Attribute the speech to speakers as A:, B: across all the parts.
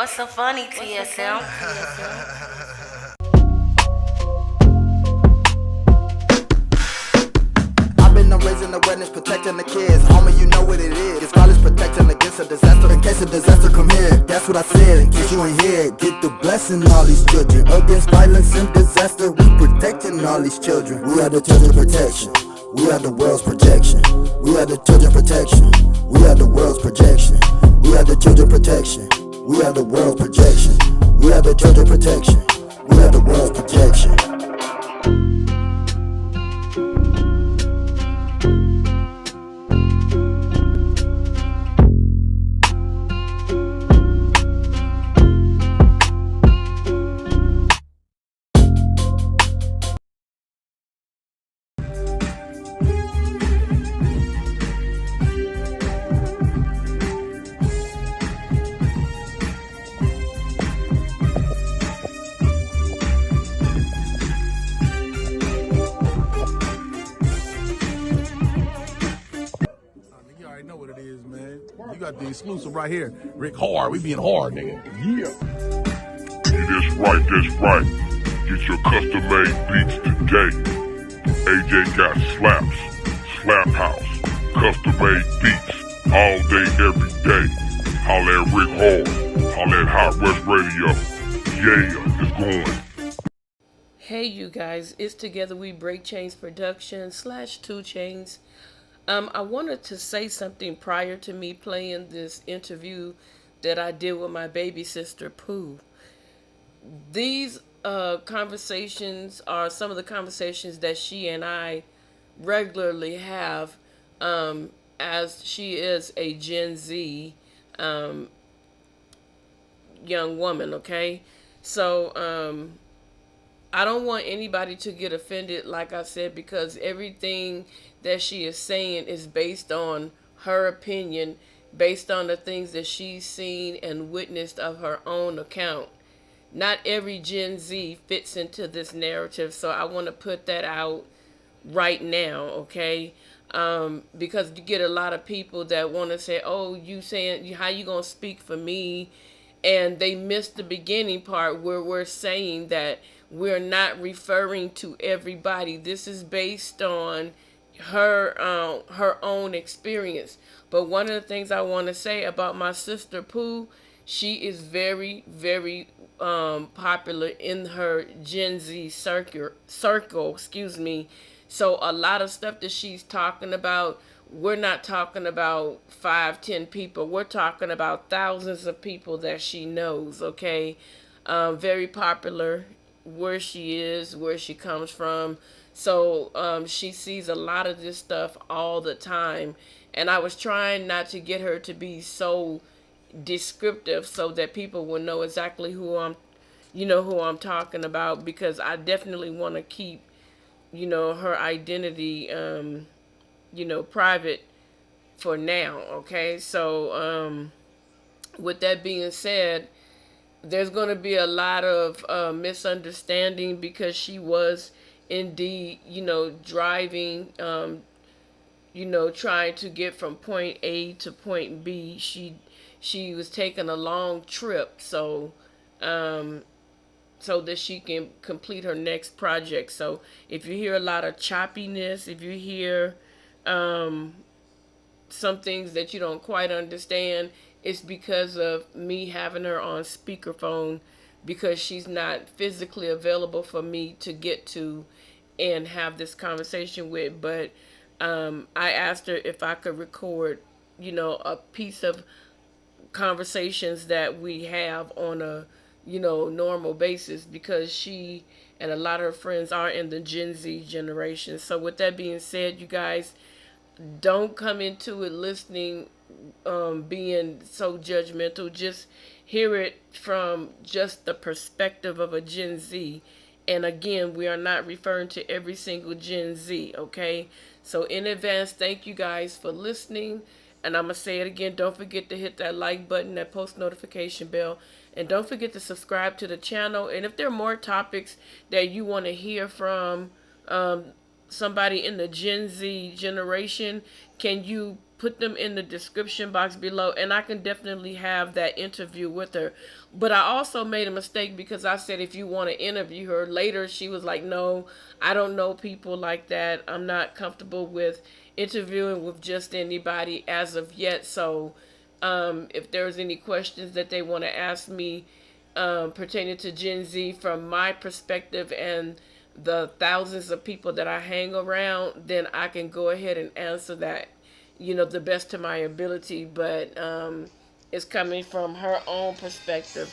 A: What's so funny, TSM?
B: I've been raising awareness, protecting the kids. Homie, you know what it is. It's college protecting against a disaster. In case a disaster come here, that's what I said. In case you ain't here, get the blessing all these children. Against violence and disaster, we protecting all these children. We are the children protection. We are the world's protection. We are the children protection. We are the world's projection. We are the children protection. We are the world's projection. We are the children protection. We are the world's projection.
C: You already know what it is, man. You got the exclusive right here. Rick Hard. We being hard, nigga. Yeah.
D: That's right, that's right. Get your custom-made beats today. AJ got slaps, slap house, custom-made beats, all day, every day. Holla at Rick Hard, holla at Hot West Radio. Yeah, it's going.
E: Hey you guys, it's Together We Break Chains Production / 2 Chains. I wanted to say something prior to me playing this interview that I did with my baby sister Pooh. These conversations are some of the conversations that she and I regularly have, as she is a Gen Z young woman, okay? So I don't want anybody to get offended, like I said, because everything that she is saying is based on her opinion, based on the things that she's seen and witnessed of her own account. Not every Gen Z fits into this narrative, so I want to put that out right now, okay? Because you get a lot of people that want to say, oh, you saying, how you going to speak for me? And they missed the beginning part where we're saying that we're not referring to everybody. This is based on her own experience. But one of the things I want to say about my sister Pooh, she is very, very popular in her Gen Z circle, excuse me. So a lot of stuff that she's talking about, we're not talking about 5-10 people. We're talking about thousands of people that she knows, okay? Very popular where she is, where she comes from. So she sees a lot of this stuff all the time. And I was trying not to get her to be so descriptive so that people will know exactly who I'm talking about, because I definitely want to keep, her identity, private for now. Okay. So, with that being said, there's going to be a lot of misunderstanding because she was indeed, driving, trying to get from point A to point B. She was taking a long trip, so that she can complete her next project. So if you hear a lot of choppiness, if you hear some things that you don't quite understand, it's because of me having her on speakerphone, because she's not physically available for me to get to and have this conversation with. But I asked her if I could record, a piece of conversations that we have on a, normal basis, because she and a lot of her friends are in the Gen Z generation. So with that being said, you guys, don't come into it listening being so judgmental. Just hear it from just the perspective of a Gen Z. And again, we are not referring to every single Gen Z, okay? So in advance, thank you guys for listening. And I'm going to say it again, don't forget to hit that like button, that post notification bell. And don't forget to subscribe to the channel. And if there are more topics that you want to hear from somebody in the Gen Z generation, can you put them in the description box below, and I can definitely have that interview with her. But I also made a mistake because I said if you want to interview her later, she was like, no, I don't know people like that. I'm not comfortable with interviewing with just anybody as of yet. So if there's any questions that they want to ask me pertaining to Gen Z from my perspective and the thousands of people that I hang around, then I can go ahead and answer that, the best to my ability. But it's coming from her own perspective.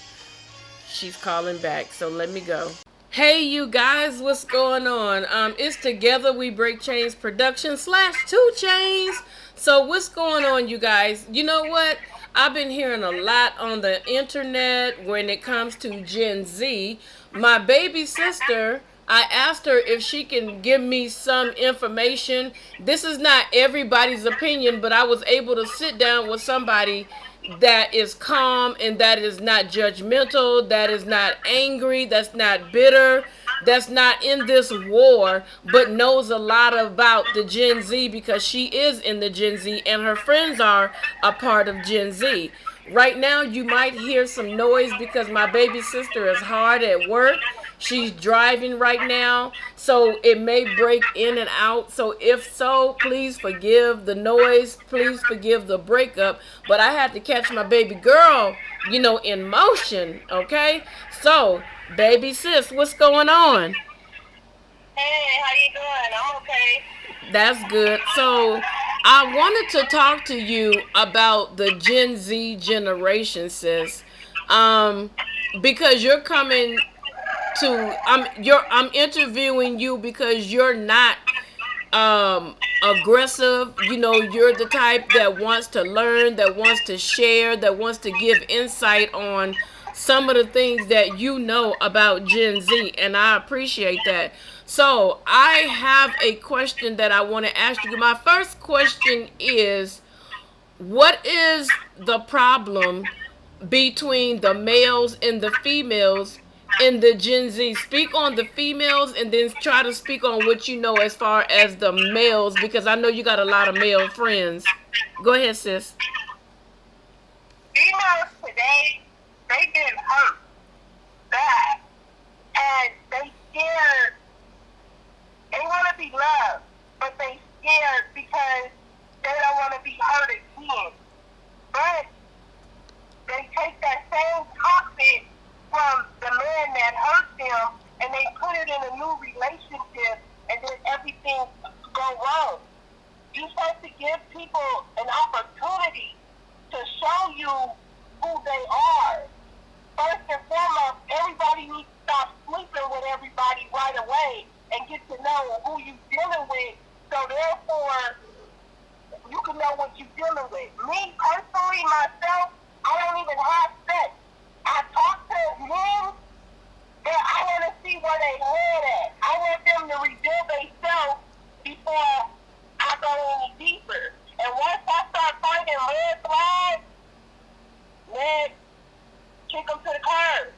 E: She's calling back, so let me go. Hey, you guys, what's going on? It's Together We Break Chains production / 2 Chains. So what's going on, you guys? You know what? I've been hearing a lot on the internet when it comes to Gen Z. My baby sister, I asked her if she can give me some information. This is not everybody's opinion, but I was able to sit down with somebody that is calm and that is not judgmental, that is not angry, that's not bitter, that's not in this war, but knows a lot about the Gen Z because she is in the Gen Z and her friends are a part of Gen Z. Right now, you might hear some noise because my baby sister is hard at work. She's driving right now, so it may break in and out. So if so, please forgive the noise. Please forgive the breakup. But I had to catch my baby girl, in motion, okay? So, baby sis, what's going on?
A: Hey, how you doing? I'm okay.
E: That's good. So, I wanted to talk to you about the Gen Z generation, sis. Because you're coming I'm interviewing you because you're not aggressive. You're the type that wants to learn, that wants to share, that wants to give insight on some of the things that you know about Gen Z, and I appreciate that. So I have a question that I want to ask you. My first question is, what is the problem between the males and the females in the Gen Z? Speak on the females and then try to speak on what you know as far as the males, because I know you got a lot of male friends. Go ahead, sis.
A: Females today, they get hurt bad, and they scared. They want to be loved, but they scared because they don't want to be hurt again. But they take that same toxic from the man that hurt them, and they put it in a new relationship, and then everything go wrong. You're supposed to give people an opportunity to show you who they are. First and foremost, everybody needs to stop sleeping with everybody right away and get to know who you're dealing with, so therefore you can know what you're dealing with. Me, personally, myself, I don't even have sex. I talk to men that I want to see where they head at. I want them to reveal themselves before I go any deeper. And once I start finding red flags, man, kick them to the curb.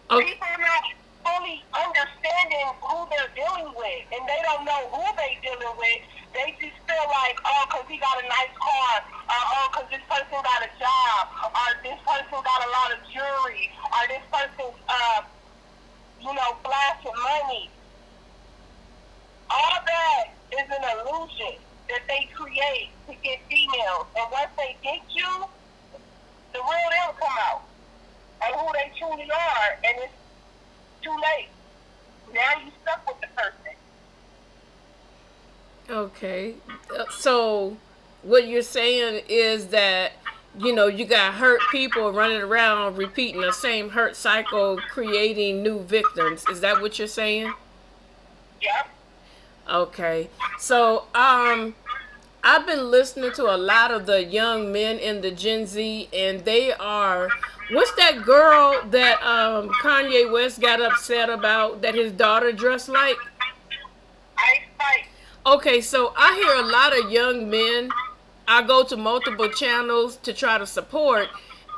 E: Okay.
A: People are not fully understanding who they're dealing with, and they don't know who they're dealing with. They just feel like, oh, because he got a nice car, or oh, because this person got a job, or this person got a lot of jewelry, or this person's, flashing money. All that is an illusion that they create to get females. And once they get you, the real them come out, and who they truly are, and it's too late. Now you stuck with the person.
E: Okay. So what you're saying is that, you got hurt people running around repeating the same hurt cycle, creating new victims. Is that what you're saying?
A: Yep.
E: Okay. So, I've been listening to a lot of the young men in the Gen Z, and they are, what's that girl that Kanye West got upset about that his daughter dressed like?
A: Ice Spice.
E: Okay, so I hear a lot of young men. I go to multiple channels to try to support,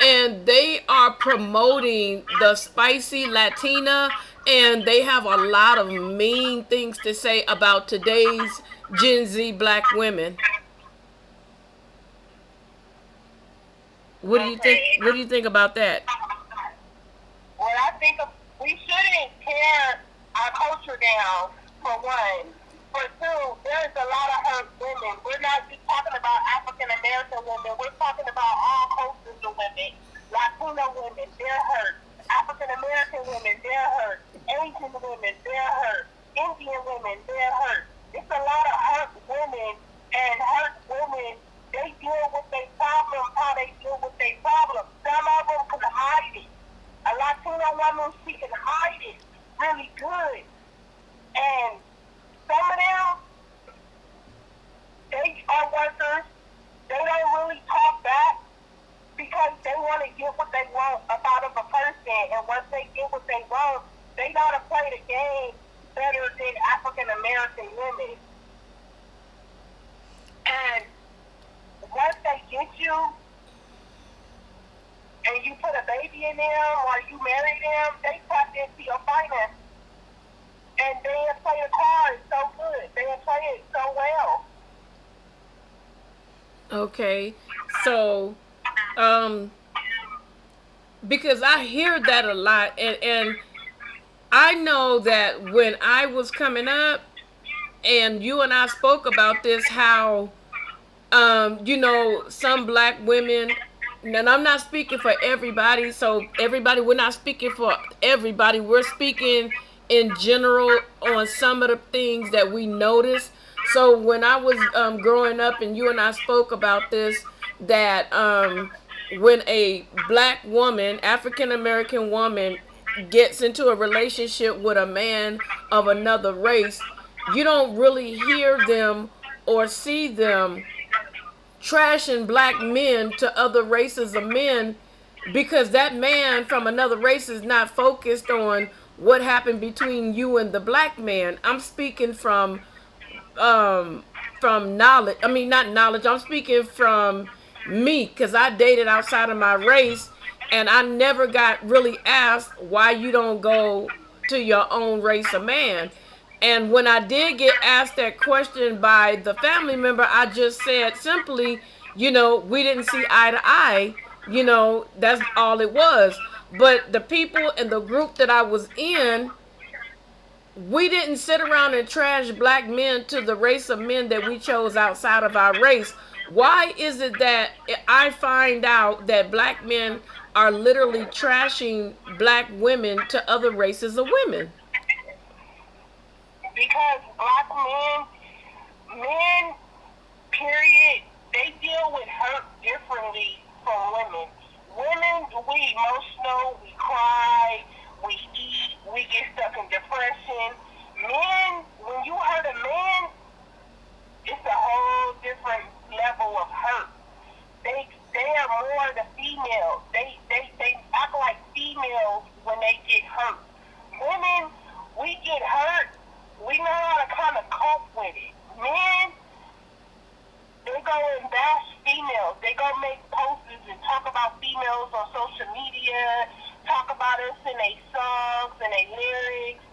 E: and they are promoting the spicy Latina, and they have a lot of mean things to say about today's Gen Z black women. What do you think?
A: Okay.
E: What do you think about that?
A: Well, I think we shouldn't tear our culture down, for one. For two, there's a lot of hurt women. We're not just talking about African American women. We're talking about all cultures of women. Latino women, they're hurt. African American women, they're hurt. Asian women, they're hurt. Indian women, they're hurt. It's a lot of hurt women, and hurt women, they deal with their problems how they deal with their problems. Some of them can hide it. A Latino woman, she can hide it really good. And some of them, they are workers. They don't really talk back because they want to get what they want out of a person. And once they get what they want, they got to play the game better than African American women. And once they get you, and you put a baby in them or you marry them, they tap into your finances. And they'll play the cards so good. They'll play it so well.
E: Okay, so because I hear that a lot, and I know that when I was coming up, and you and I spoke about this, how you know, some black women, and I'm not speaking for everybody, so everybody, we're not speaking for everybody, we're speaking in general on some of the things that we notice. So when I was growing up, and you and I spoke about this, that when a black woman, African American woman, gets into a relationship with a man of another race, you don't really hear them or see them trashing black men to other races of men, because that man from another race is not focused on what happened between you and the black man. I'm speaking from knowledge. I mean, not knowledge. I'm speaking from me, because I dated outside of my race, and I never got really asked why you don't go to your own race of man. And when I did get asked that question by the family member, I just said simply, you know, we didn't see eye to eye. You know, that's all it was. But the people in the group that I was in, we didn't sit around and trash black men to the race of men that we chose outside of our race. Why is it that I find out that black men are literally trashing black women to other races of women?
A: Because black men, period, they deal with hurt differently from women. Women, we emotional, we cry, we eat, we get stuck in depression. Men, when you hurt a man, it's a whole different level of hurt. They are more the females. They act like females when they get hurt. Women, we get hurt, we know how to kind of cope with it. Men, they go and bash females. They go make posters and talk about females on social media, talk about us in their songs and their lyrics,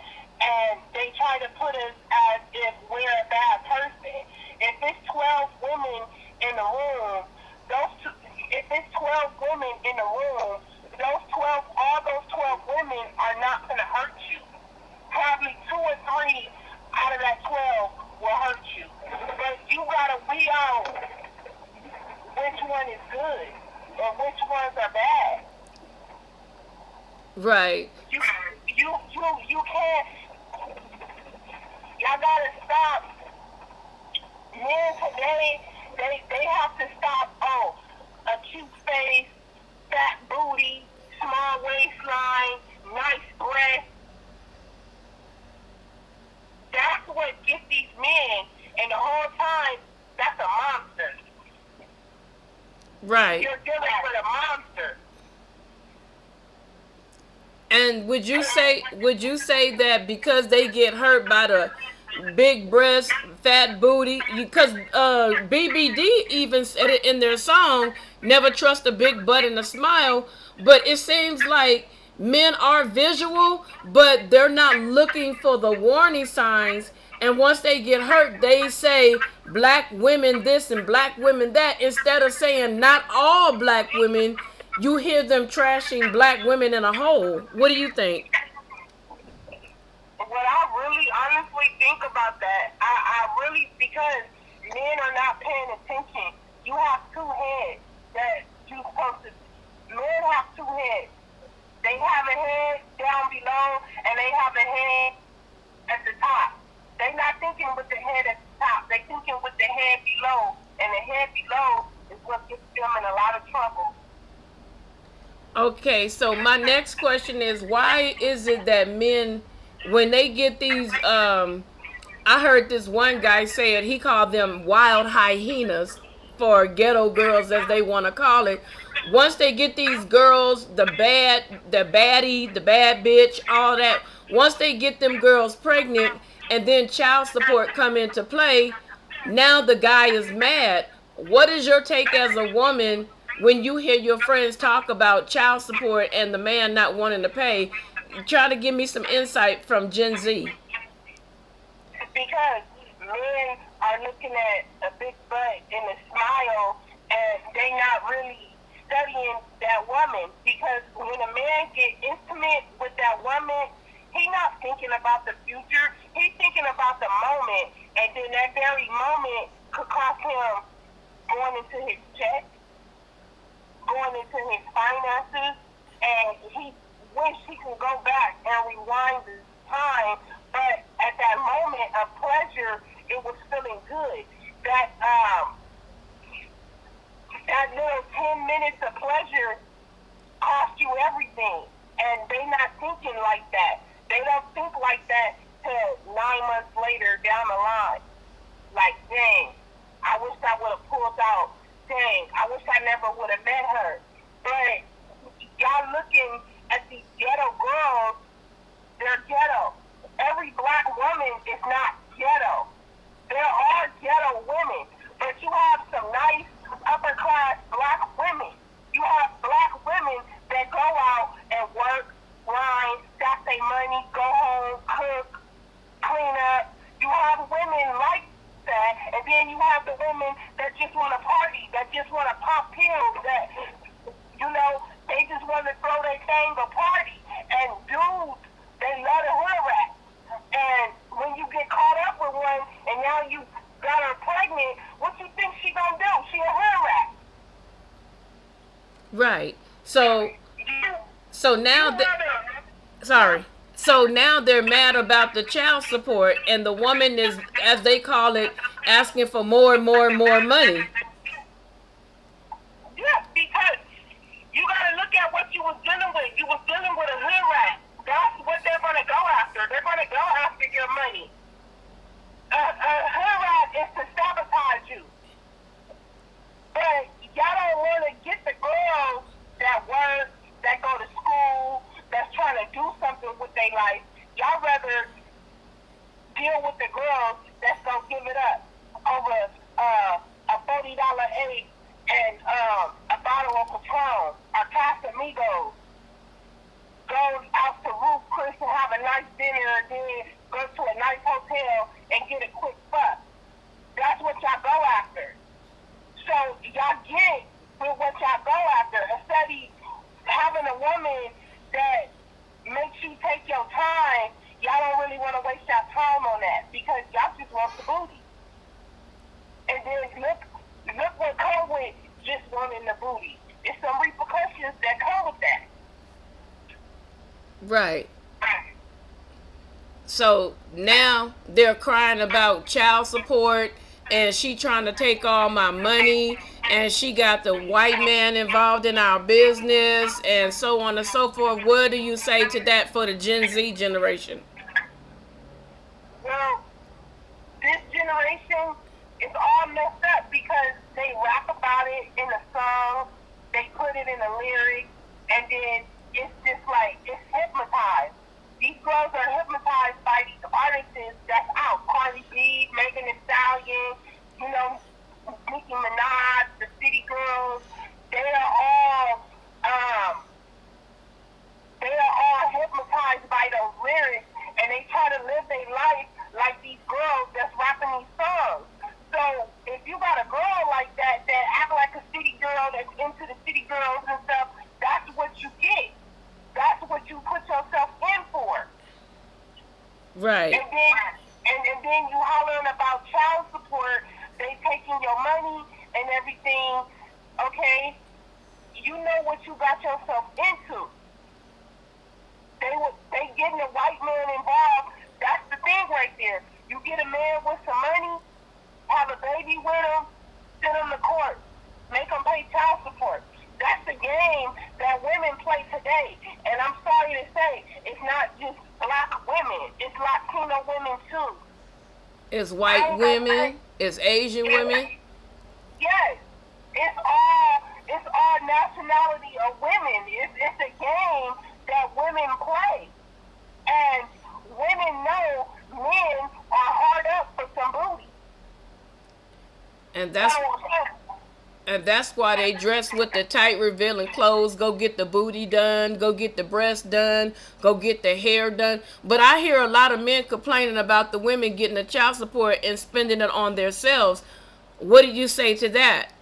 A: and they try to put us as if we're a bad person. If it's 12 women in the room, if it's 12 women in the room, all those 12 women are not going to hurt you. Probably 2 or 3 out of that 12 will hurt you. But you got to weed out which one is good and which ones are bad.
E: Right.
A: You can't. Y'all got to stop. Men today, they have to stop. Oh, a cute face, fat booty, small waistline, nice breasts. That's what gets these men, and the whole time, that's a monster.
E: Right.
A: You're dealing with a monster.
E: And would you say that because they get hurt by the big breast, fat booty, because BBD even said it in their song, "Never trust a big butt and a smile," but it seems like men are visual, but they're not looking for the warning signs And once they get hurt, they say black women this and black women that. Instead of saying not all black women, you hear them trashing black women in a whole. What do you think?
A: What I really honestly think about that, I really, because men are not paying attention. You have two heads that you supposed to, men have two heads. They have a head down below and they have a head at the top. They're not thinking with the head at the top. They're thinking with the head below. And the head below is what gets them in a lot of trouble.
E: Okay, so my next question is, why is it that men, when they get these, I heard this one guy say it, he called them wild hyenas, for ghetto girls as they want to call it. Once they get these girls, the baddie, the bad bitch, all that, once they get them girls pregnant and then child support come into play, now the guy is mad. What is your take as a woman when you hear your friends talk about child support and the man not wanting to pay? Try to give me some insight from Gen Z.
A: Because men are looking at a big butt and a smile, and they not really studying that woman. Because when a man get intimate with that woman, he not thinking about the future. He's thinking about the moment, and then that very moment could cost him going into his check, going into his finances, and he wish he can go back and rewind the time. But at that moment of pleasure, it was feeling good. That that little 10 minutes of pleasure cost you everything, and they not thinking like that. They don't think like that till 9 months later down the line. Like, dang, I wish I would have pulled out. Dang, I wish I never would have met her. But y'all looking at these ghetto girls, they're ghetto. Every black woman is not ghetto. There are ghetto women, but you have some nice upper class black women. You have black women that go out and work, grind, stack their money, go home, cook, clean up. You have women like that, and then you have the women that just want to party, that just want to pop pills, that, you know, they just want to throw their thing a party. And dudes, they love to hood rat. And when you get caught up with one, and now you got her pregnant, what you think she gonna do? She a hood rat.
E: Right. So now sorry. So now they're mad about the child support, and the woman is, as they call it, asking for more and more and more money.
A: Yeah, because you gotta look at what you was dealing with. You was dealing with a hood rat. That's what they're gonna go after. They're gonna go after your money. A hood rat is to sabotage you. But y'all don't want to get the girls that work, that go to school, that's trying to do something with their life. Y'all rather deal with the girls that's gonna give it up over a $40 egg and a bottle of Patron or Casamigos. Go out to Ruth Chris and have a nice dinner, and then go to a nice hotel and get a quick fuck. That's what y'all go after. So y'all get with what y'all go after. Instead of having a woman that makes you take your time, y'all don't really want to waste your time on that because y'all just want the booty. And then look what comes with just wanting the booty. There's some repercussions that come with that.
E: Right. So now they're crying about child support, and she trying to take all my money, and she got the white man involved in our business, and so on and so forth. What do you say to that for the Gen Z generation?
A: Well, this generation is all messed up because they rap about it in a song, they put it in a lyric, and then it's just like, it's hypnotized. These girls are hypnotized by these artists that's out. Cardi B, Megan Thee Stallion, you know, Nicki Minaj, the City Girls. They are all hypnotized by those lyrics, and they try to live their life like these girls know what you got yourself into. They getting a white man involved. That's the thing right there. You get a man with some money, have a baby with him, send him to court, make him pay child support. That's the game that women play today. And I'm sorry to say, it's not just black women. It's Latino women too.
E: It's white women. It's Asian women.
A: Yes. It's all nationality of women. It's a game that women play. And women know men are hard up for some booty.
E: And that's why they dress with the tight revealing clothes, go get the booty done, go get the breast done, go get the hair done. But I hear a lot of men complaining about the women getting the child support and spending it on themselves. What do you say to that?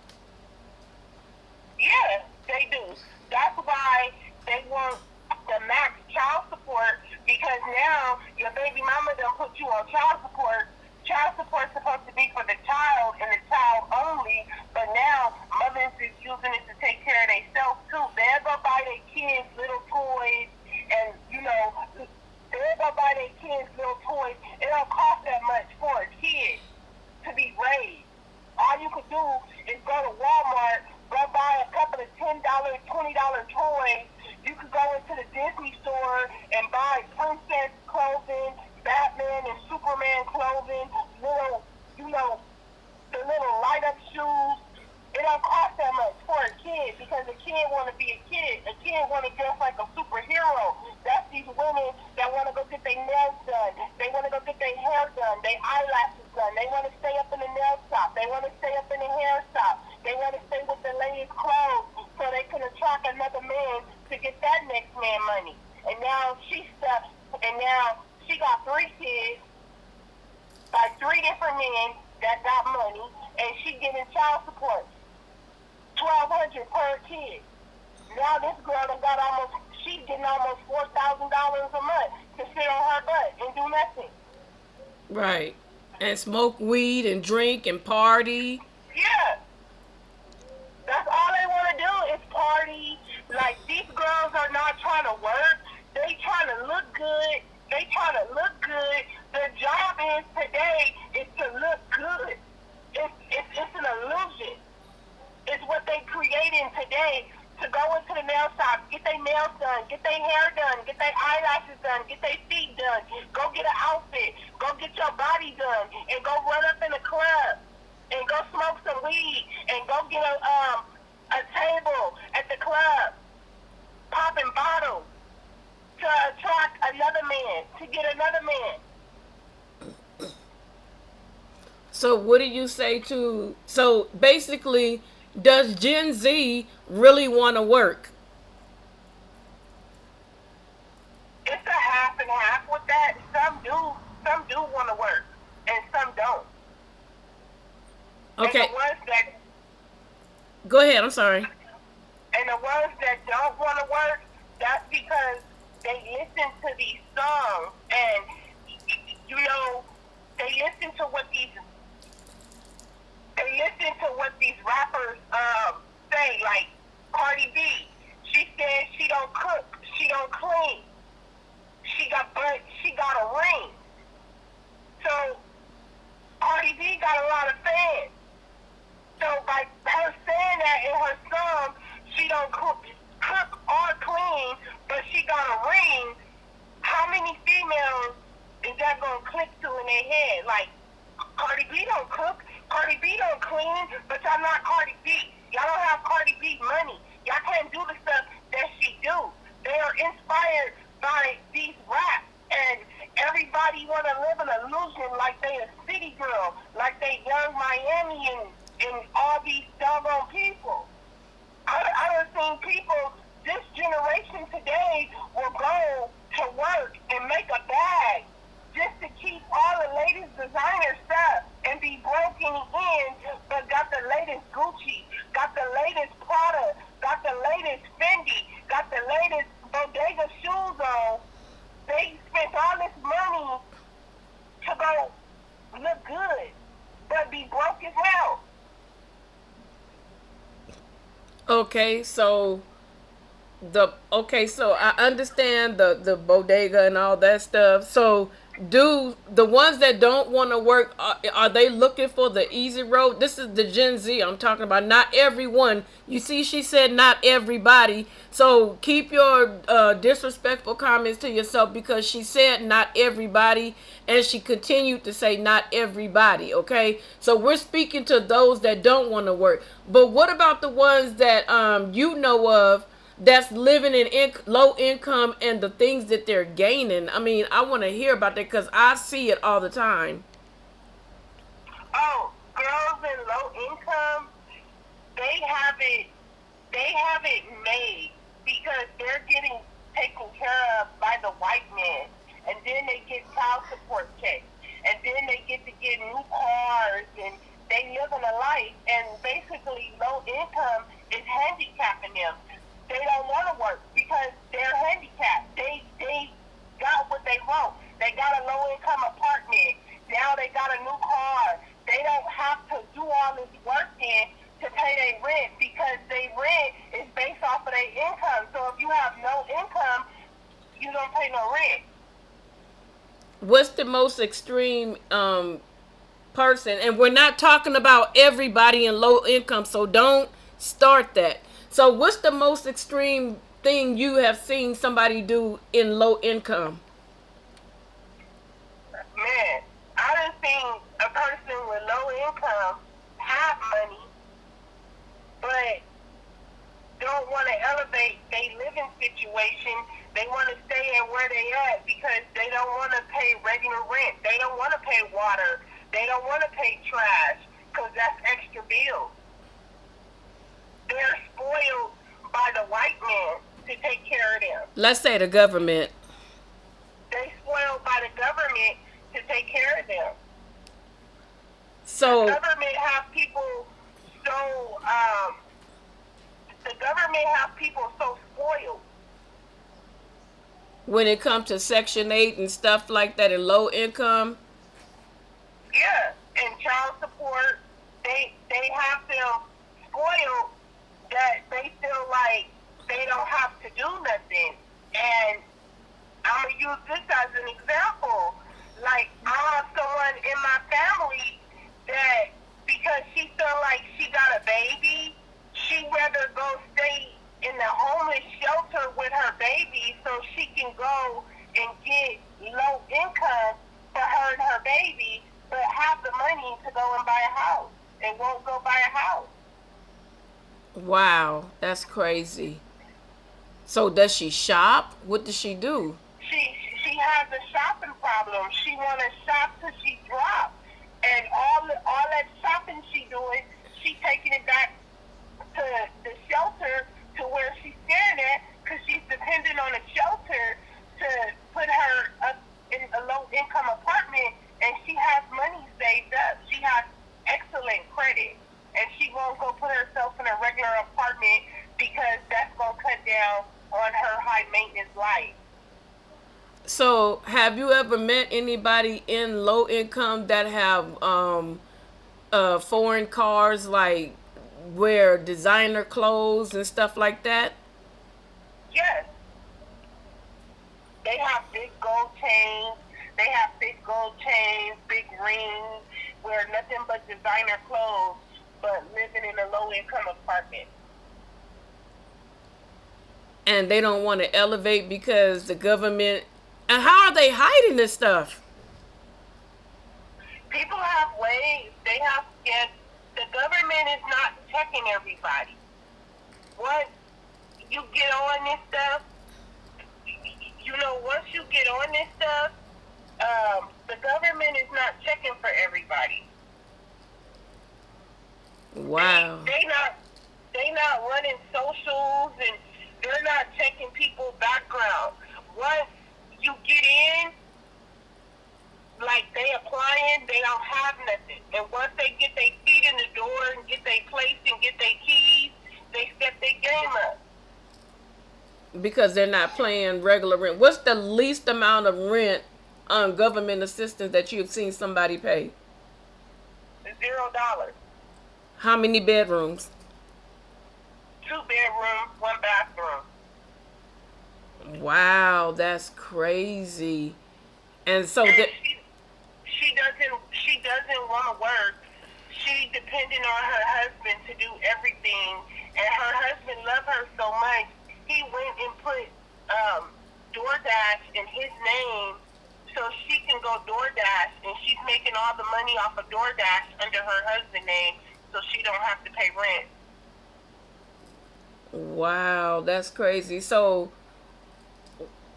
A: Yeah, they do. That's why they want the max child support, because now your baby mama done put you on child support. Child support's supposed to be for the child and the child only, but now mothers is using it to take care of themselves too. They'll go buy their kids little toys, and they'll go buy their kids little toys. It don't cost that much for a kid to be raised. All you could do is go to Walmart, go buy a couple of $10, $20 toys. You could go into the Disney store and buy princess clothing, Batman and Superman clothing, the little light up shoes. It don't cost that much for a kid, because a kid want to be a kid. A kid want to dress like a superhero. That's these women that want to go get their nails done. They want to go get their hair done, their eyelashes done. They want to stay up in the nail shop. They want to stay up in the hair shop. They want to stay with the latest clothes so they can attract another man to get that next man money. And now she got 3 kids by 3 different men that got money, and she getting child support, $1,200 per kid. Now this girl she's getting almost $4,000 a month to sit on her butt and do nothing.
E: Right. And smoke weed and drink and party.
A: Yeah. That's all they want to do is party. Like, these girls are not trying to work. They trying to look good. The job today is to look good. It's an illusion. It's what they creating today, to go into the nail shop, get their nails done, get their hair done, get their eyelashes done, get their feet done, go get an outfit, go get your body done, and go run up in the club, and go smoke some weed, and go get a table at the club, popping bottles, to attract another man, to get another man.
E: So what do you say to, so basically, does Gen Z really want to work?
A: It's a half and half with that. Some do want to work, and some don't.
E: Okay.
A: And the ones that,
E: Go ahead, I'm sorry.
A: and the ones that don't want to work, that's because they listen to these songs, and they listen to what these rappers say. Like Cardi B, she says she don't cook, she don't clean, she got a ring. So Cardi B got a lot of fans. So by her saying that in her song, she don't cook or clean, but she got a ring, how many females is that gonna click to in their head? Like, Cardi B don't cook, Cardi B don't clean, but y'all not Cardi B. Y'all don't have Cardi B money. Y'all can't do the stuff that she do. They are inspired by these raps, and everybody want to live an illusion like they a city girl, like they Young Miami and all these doggone people. I done seen people, this generation today will go to work and make a bag just to keep all the latest designer stuff and be broken in, but got the latest Gucci, got the latest Prada, got the latest Fendi, got the latest Bodega shoes on. They spent all this money to go look good, but be broke as hell.
E: Okay, so So I understand the bodega and all that stuff. So do the ones that don't want to work, are they looking for the easy road? This is the Gen Z I'm talking about. Not everyone. You see, she said not everybody. So keep your disrespectful comments to yourself, because she said not everybody, and she continued to say not everybody. Okay, so we're speaking to those that don't want to work. But what about the ones that you know of, that's living in low income, and the things that they're gaining? I mean, I want to hear about that, because I see it all the time.
A: Oh, girls in low income, they have it made, because they're getting taken care of by the white man, and then they get child support checks, and then they get to get new cars, and they live in a life, and basically low income is handicapping them. They don't want to work because they're handicapped. They got what they want. They got a low-income apartment. Now they got a new car. They don't have to do all this work to pay their rent, because their rent is based off of their income. So if you have no income, you don't pay no rent.
E: What's the most extreme person? And we're not talking about everybody in low income, so don't start that. So what's the most extreme thing you have seen somebody do in low income?
A: Man, I done seen a person with low income have money, but don't want to elevate their living situation. They want to stay at where they at because they don't want to pay regular rent. They don't want to pay water. They don't want to pay trash, because that's extra bills. They're spoiled by the white man to take care of them.
E: Let's say the government.
A: They spoiled by the government to take care of them.
E: So
A: The government have people so spoiled.
E: when it comes to Section 8 and stuff like that in low income,
A: Yeah, and child support, they have them spoiled that they feel like they don't have to do nothing. And I'm going to use this as an example. Like, I have someone in my family that, because she feel like she got a baby, she rather go stay in the homeless shelter with her baby so she can go and get low income for her and her baby, but have the money to go and buy a house, and won't go buy a house.
E: wow, that's crazy. So does she shop? What does she do?
A: She has a shopping problem. She want to shop till she drop, and all that shopping she doing, she taking it back to the shelter to where she's staying at, because she's dependent on a shelter to put her up in a low income apartment, and she has money saved up. She has excellent credit, and she won't go put herself in a regular apartment because that's gonna cut down on her high maintenance life.
E: So have you ever met anybody in low income that have foreign cars, like wear designer clothes and stuff like that?
A: Yes. They have big gold chains. They have big gold chains, big rings, wear nothing but designer clothes, but living in a low-income apartment.
E: And they don't want to elevate because the government. And how are they hiding this stuff?
A: People have ways. They have, yes, the government is not checking everybody. Once you get on this stuff, once you get on this stuff, the government is not checking for everybody.
E: Wow.
A: They not running socials, and they're not checking people's background. Once you get in, like they applying, they don't have nothing. And once they get their feet in the door and get their place and get their keys, they step their game up.
E: Because they're not paying regular rent. What's the least amount of rent on government assistance that you've seen somebody pay?
A: $0.
E: How many bedrooms?
A: 2 bedrooms, 1 bathroom.
E: Wow, that's crazy. And so
A: And
E: that
A: she doesn't want to work. She depended on her husband to do everything, and her husband loved her so much. He went and put DoorDash in his name so she can go DoorDash, and she's making all the money off of DoorDash under her husband's name, so she don't have to pay rent.
E: wow, that's crazy. So,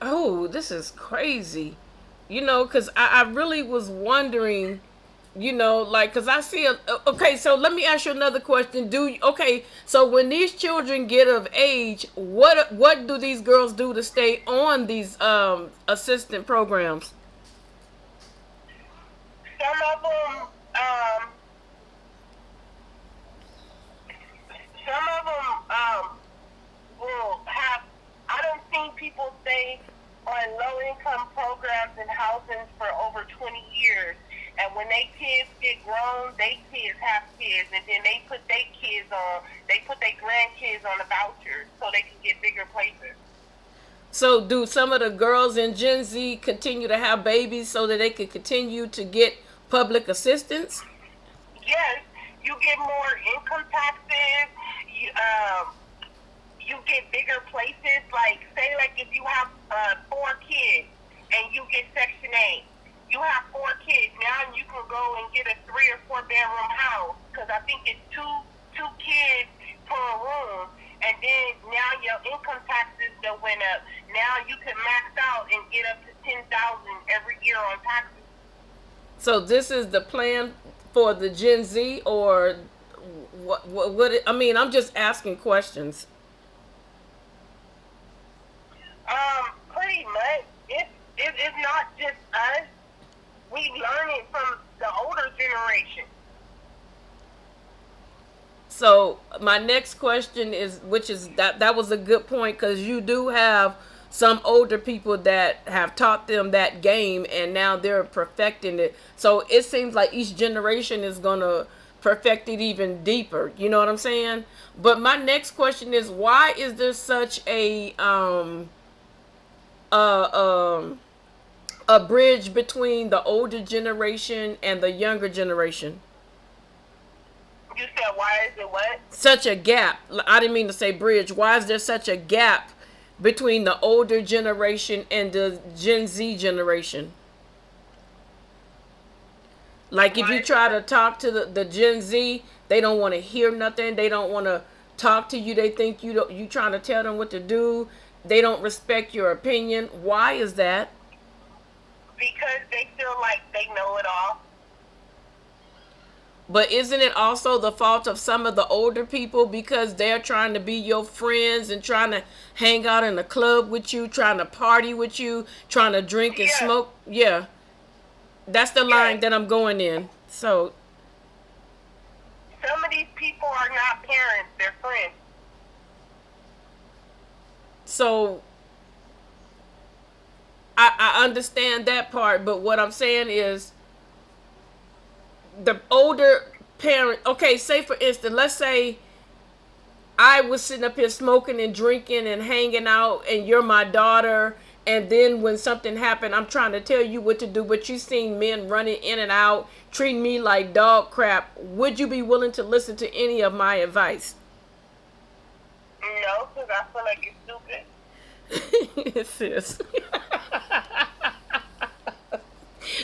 E: oh, this is crazy. You know, because I really was wondering, you know, like, because I see okay, so let me ask you another question. Okay, so when these children get of age, what do these girls do to stay on these assistant programs?
A: Some of them will have. I don't think people stay on low-income programs and housing for over 20 years. And when they kids get grown, they kids have kids, and then they put their grandkids on the vouchers so they can get bigger places.
E: So do some of the girls in Gen Z continue to have babies so that they can continue to get public assistance?
A: Yes, you get more income taxes. You get bigger places. Like, say, like if you have 4 kids and you get Section 8, you have 4 kids. Now you can go and get a 3 or 4 bedroom house, because I think it's two kids per room. And then now your income taxes that went up. Now you can max out and get up to $10,000 every year on taxes.
E: So this is the plan for the Gen Z, or what I mean, I'm just asking questions.
A: Pretty much. It's not just us. We learn it from the older generation.
E: So my next question is, which is that was a good point, because you do have some older people that have taught them that game and now they're perfecting it. So it seems like each generation is going to perfect it even deeper. You know what I'm saying? But my next question is, why is there such a bridge between the older generation and the younger generation?
A: You said, why is it what?
E: Such a gap. I didn't mean to say bridge. Why is there such a gap between the older generation and the Gen Z generation? Like, if you try to talk to the Gen Z, they don't want to hear nothing. They don't want to talk to you. They think you trying to tell them what to do. They don't respect your opinion. Why is that?
A: Because they feel like they know it all.
E: But isn't it also the fault of some of the older people, because they're trying to be your friends and trying to hang out in the club with you, trying to party with you, trying to drink and smoke? Yeah. That's the line that I'm going in. So
A: some of these people are not parents, they're friends.
E: So I understand that part, but what I'm saying is, the older parent, okay, say for instance, let's say I was sitting up here smoking and drinking and hanging out, and you're my daughter, and then when something happened, I'm trying to tell you what to do, but you seen men running in and out, treating me like dog crap. Would you be willing to listen to any of my advice?
A: No, because I feel like you're stupid.
E: Sis.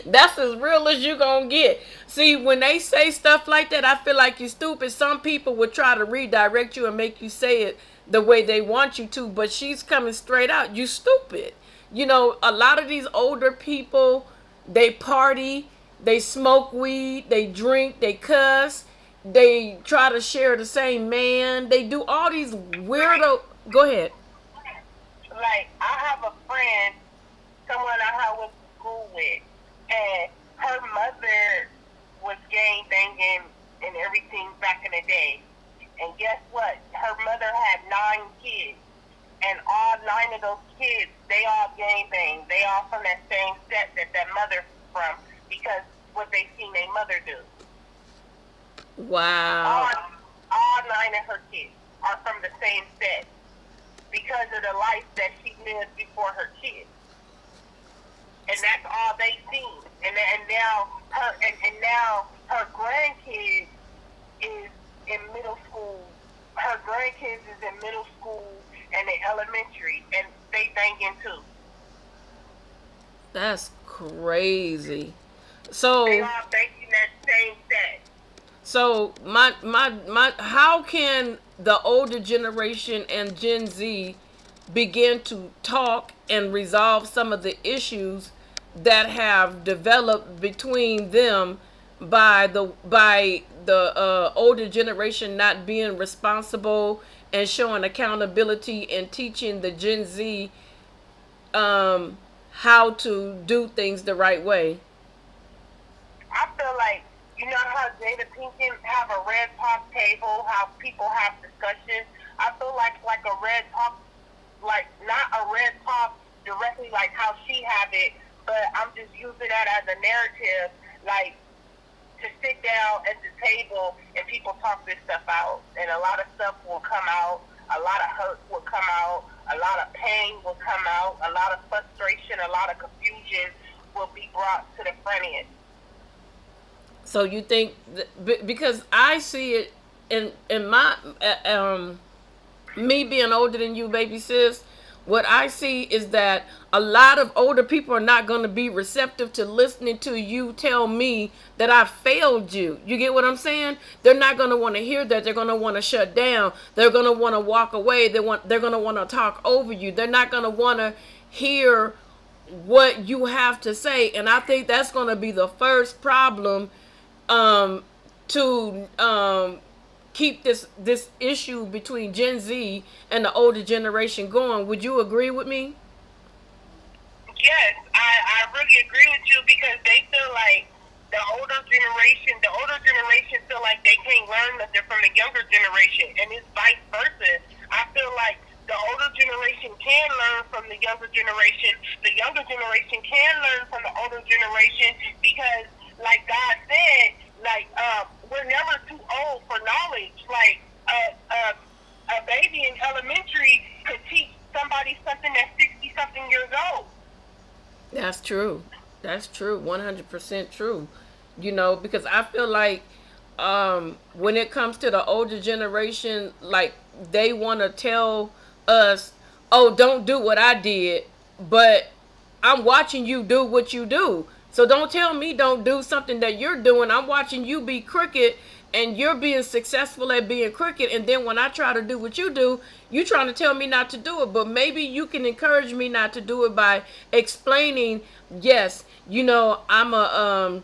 E: That's as real as you gonna get. See, when they say stuff like that, I feel like you're stupid. Some people would try to redirect you and make you say it the way they want you to, but she's coming straight out. You stupid. You know, a lot of these older people, they party, they smoke weed, they drink, they cuss, they try to share the same man. They do all these weirdo. Go ahead.
A: Like, I have a friend, someone I went to school with, and her mother was gang banging and everything back in the day. And guess what? Her mother had 9 kids. And all 9 of those kids, they all gang bang. They all from that same set that mother's from, because what they seen their mother do.
E: Wow.
A: All 9 of her kids are from the same set. because of the life that she lived before her kids. And that's all they seen. And now her grandkids is in middle school. Her grandkids is in middle school and in elementary, and they banging too.
E: That's crazy. So
A: they all thinking that same set.
E: So my how can the older generation and Gen Z begin to talk and resolve some of the issues that have developed between them by the older generation not being responsible and showing accountability and teaching the Gen Z how to do things the right way?
A: I feel like, you know how Jada Pinkett have a red talk table, how people have discussions? I feel like a red talk, like not a red talk directly like how she have it, but I'm just using that as a narrative, like to sit down at the table and people talk this stuff out, and a lot of stuff will come out, a lot of hurt will come out, a lot of pain will come out, a lot of frustration, a lot of confusion will be brought to the front end.
E: So you think because I see it in my me being older than you, baby sis, what I see is that a lot of older people are not going to be receptive to listening to you tell me that I failed you. You get what I'm saying? They're not going to want to hear that. They're going to want to shut down. They're going to want to walk away. They're going to want to talk over you. They're not going to want to hear what you have to say. And I think that's going to be the first problem to keep this issue between Gen Z and the older generation going. Would you agree with me?
A: Yes, I really agree with you, because they feel like the older generation feel like they can't learn nothing from the younger generation, and it's vice versa. I feel like the older generation can learn from the younger generation. The younger generation can learn from the older generation, because like God said, like we're never too old for knowledge. Like a baby in elementary could teach somebody something that's 60-something years old.
E: That's true. That's true. 100% true. You know, because I feel like when it comes to the older generation, like they want to tell us, oh, don't do what I did, but I'm watching you do what you do. So don't tell me don't do something that you're doing. I'm watching you be crooked, and you're being successful at being crooked. And then when I try to do what you do, you're trying to tell me not to do it. But maybe you can encourage me not to do it by explaining, yes, you know, I'm a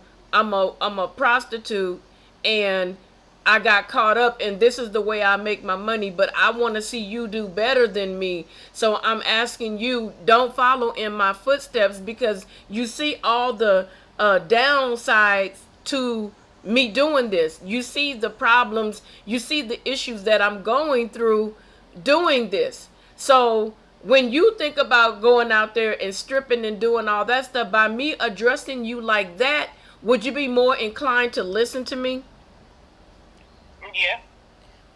E: prostitute, and I got caught up, and this is the way I make my money, but I want to see you do better than me. So I'm asking you, don't follow in my footsteps, because you see all the downsides to me doing this. You see the problems, you see the issues that I'm going through doing this. So when you think about going out there and stripping and doing all that stuff, by me addressing you like that, would you be more inclined to listen to me?
A: Yeah.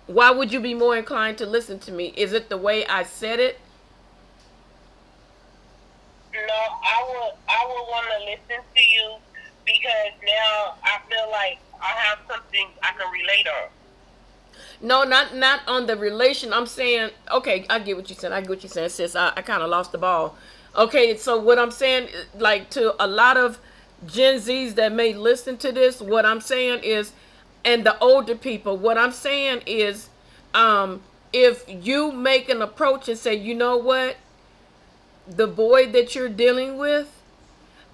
E: Why would you be more inclined to listen to me? Is it the way I said it?
A: No, I would want to listen to you, because now I feel like I have something I can relate on.
E: No, not on the relation. I'm saying, okay, I get what you're saying. Sis. I kind of lost the ball. Okay, so what I'm saying, like to a lot of Gen Zs that may listen to this, what I'm saying is, and the older people, what I'm saying is, if you make an approach and say, you know what, the boy that you're dealing with,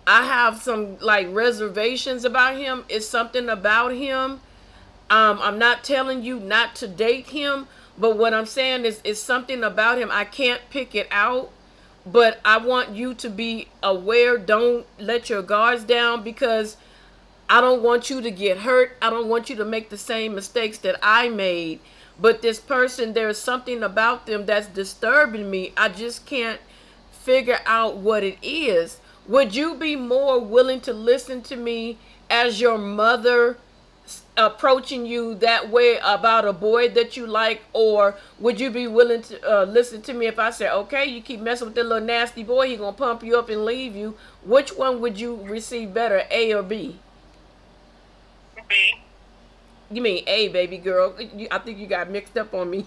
E: I have some like reservations about him. It's something about him. I'm not telling you not to date him, but what I'm saying is, it's something about him. I can't pick it out, but I want you to be aware. Don't let your guards down, because I don't want you to get hurt. I don't want you to make the same mistakes that I made. But this person, there's something about them that's disturbing me. I just can't figure out what it is. Would you be more willing to listen to me as your mother approaching you that way about a boy that you like, or would you be willing to listen to me if I said, okay, you keep messing with that little nasty boy, he gonna pump you up and leave you? Which one would you receive better, A or B?
A: B.
E: You mean A, baby girl? I think you got mixed up on me.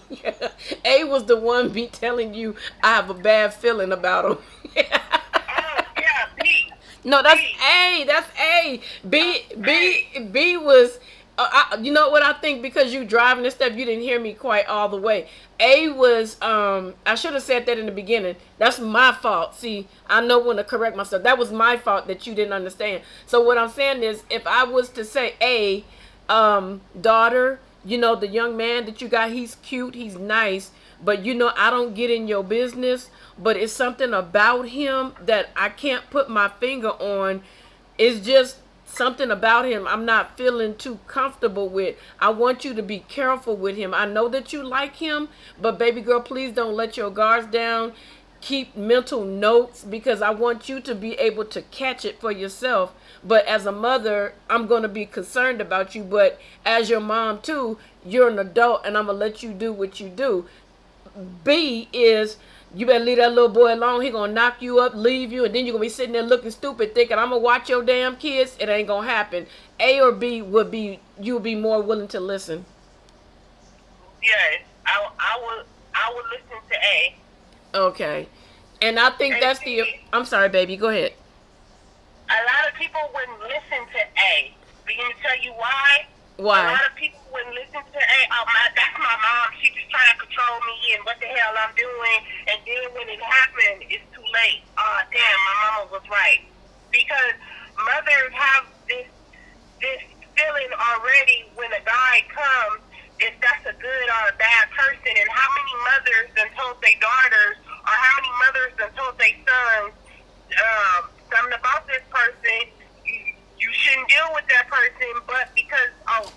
E: A was the one be telling you I have a bad feeling about him.
A: Oh, yeah, B.
E: No, that's
A: B.
E: A. That's A. B was. You know what I think, because you driving and stuff, you didn't hear me quite all the way. A was. I should have said that in the beginning. That's my fault. See, I know when to correct myself. That was my fault that you didn't understand. So what I'm saying is, if I was to say A, daughter, you know, the young man that you got, he's cute, he's nice, but you know, I don't get in your business, but it's something about him that I can't put my finger on. It's just something about him I'm not feeling too comfortable with. I want you to be careful with him. I know that you like him, but baby girl, please don't let your guards down. Keep mental notes, because I want you to be able to catch it for yourself. But as a mother, I'm going to be concerned about you. But as your mom too, you're an adult, and I'm going to let you do what you do. B is, you better leave that little boy alone. He going to knock you up, leave you, and then you're going to be sitting there looking stupid thinking, I'm going to watch your damn kids. It ain't going to happen. A or B would be, you'll be more willing to listen.
A: Yes, I would listen to A.
E: Okay. And I think that's the, I'm sorry, baby, go ahead.
A: A lot of people wouldn't listen to A. But let me tell you why.
E: Why?
A: A lot of people wouldn't listen to A. Oh, that's my mom. She just trying to control me and what the hell I'm doing. And then when it happened, it's too late. Oh, damn, my mama was right. Because mothers have this feeling already when a guy comes, if that's a good or a bad person. And how many mothers done told their daughters, or how many mothers done told their sons, something about this person, you shouldn't deal with that person, but because, oh,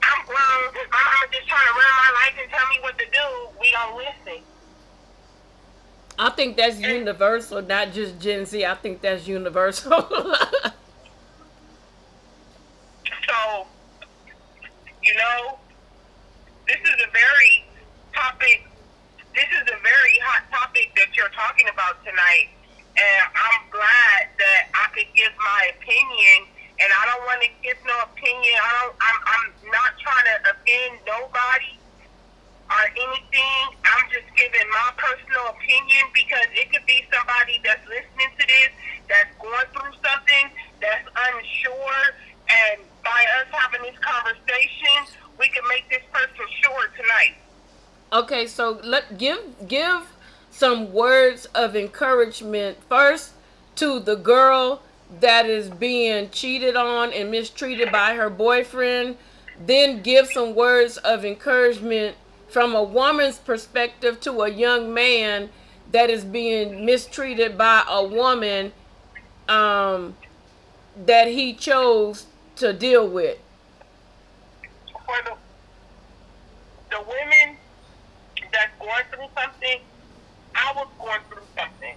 A: I'm grown, my mama just trying to run my life and tell me what to do, we don't listen.
E: I think that's universal, not just Gen Z. I think that's universal.
A: So, you know, this is a very hot topic that you're talking about tonight. And I'm glad that I could give my opinion, and I don't want to give no opinion. I'm not trying to offend nobody or anything. I'm just giving my personal opinion, because it could be somebody that's listening to this that's going through something, that's unsure, and by us having this conversation, we can make this person sure tonight.
E: Okay, so give some words of encouragement first to the girl that is being cheated on and mistreated by her boyfriend. Then give some words of encouragement from a woman's perspective to a young man that is being mistreated by a woman that he chose to deal with.
A: For the women that's going through something, I was going through something.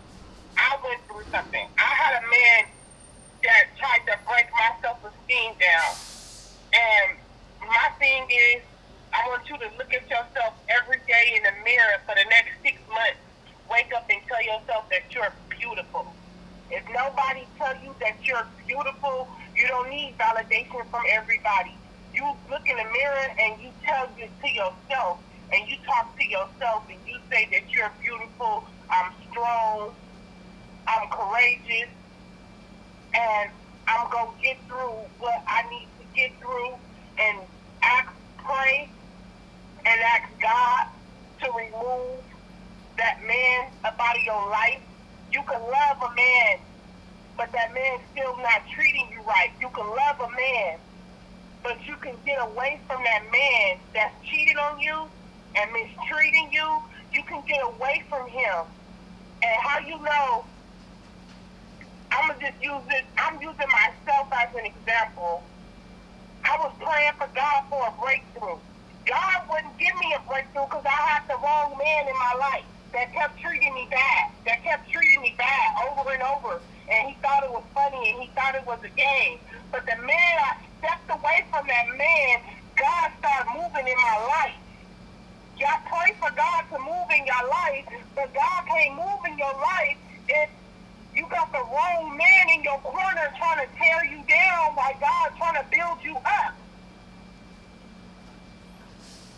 A: I went through something. I had a man that tried to break my self-esteem down. And my thing is, I want you to look at yourself every day in the mirror for the next 6 months. Wake up and tell yourself that you're beautiful. If nobody tells you that you're beautiful, you don't need validation from everybody. You look in the mirror and you tell you to yourself, and you talk to yourself, and you say that you're beautiful, I'm strong, I'm courageous, and I'm going to get through what I need to get through, and pray and ask God to remove that man up out of your life. You can love a man, but that man's still not treating you right. You can love a man, but you can get away from that man that's cheated on you and mistreating you. You can get away from him. And how you know, I'm using myself as an example. I was praying for God for a breakthrough. God wouldn't give me a breakthrough because I had the wrong man in my life that kept treating me bad, over and over. And he thought it was funny, and he thought it was a game. But the man, I stepped away from that man, God start moving in my life. Y'all pray for God to move in your life, but God can't move in your life if you got the wrong man in your corner trying to tear you down while God trying to build you up.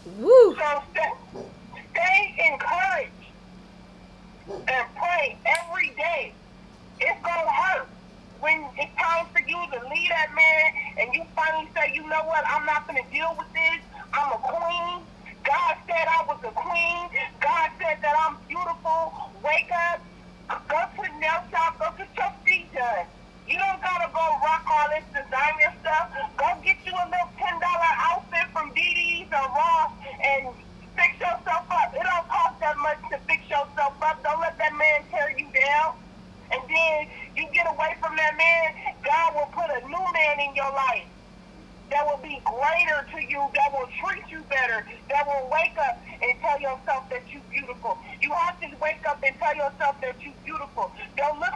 E: Woo.
A: So stay encouraged and pray every day. It's going to hurt when it's time for you to leave that man and you finally say, you know what, I'm not going to deal with this. I'm a queen. God said I was a queen. God said that I'm beautiful. Wake up. Go to the nail shop. Go get your feet done. You don't got to go rock all this designer stuff. Go get you a little $10 outfit from DD's or Ross and fix yourself up. It don't cost that much to fix yourself up. Don't let that man tear you down. And then you get away from that man, God will put a new man in your life that will be greater to you, that will treat you better, that will wake up and tell yourself that you're beautiful. You have to wake up and tell yourself that you're beautiful. Don't look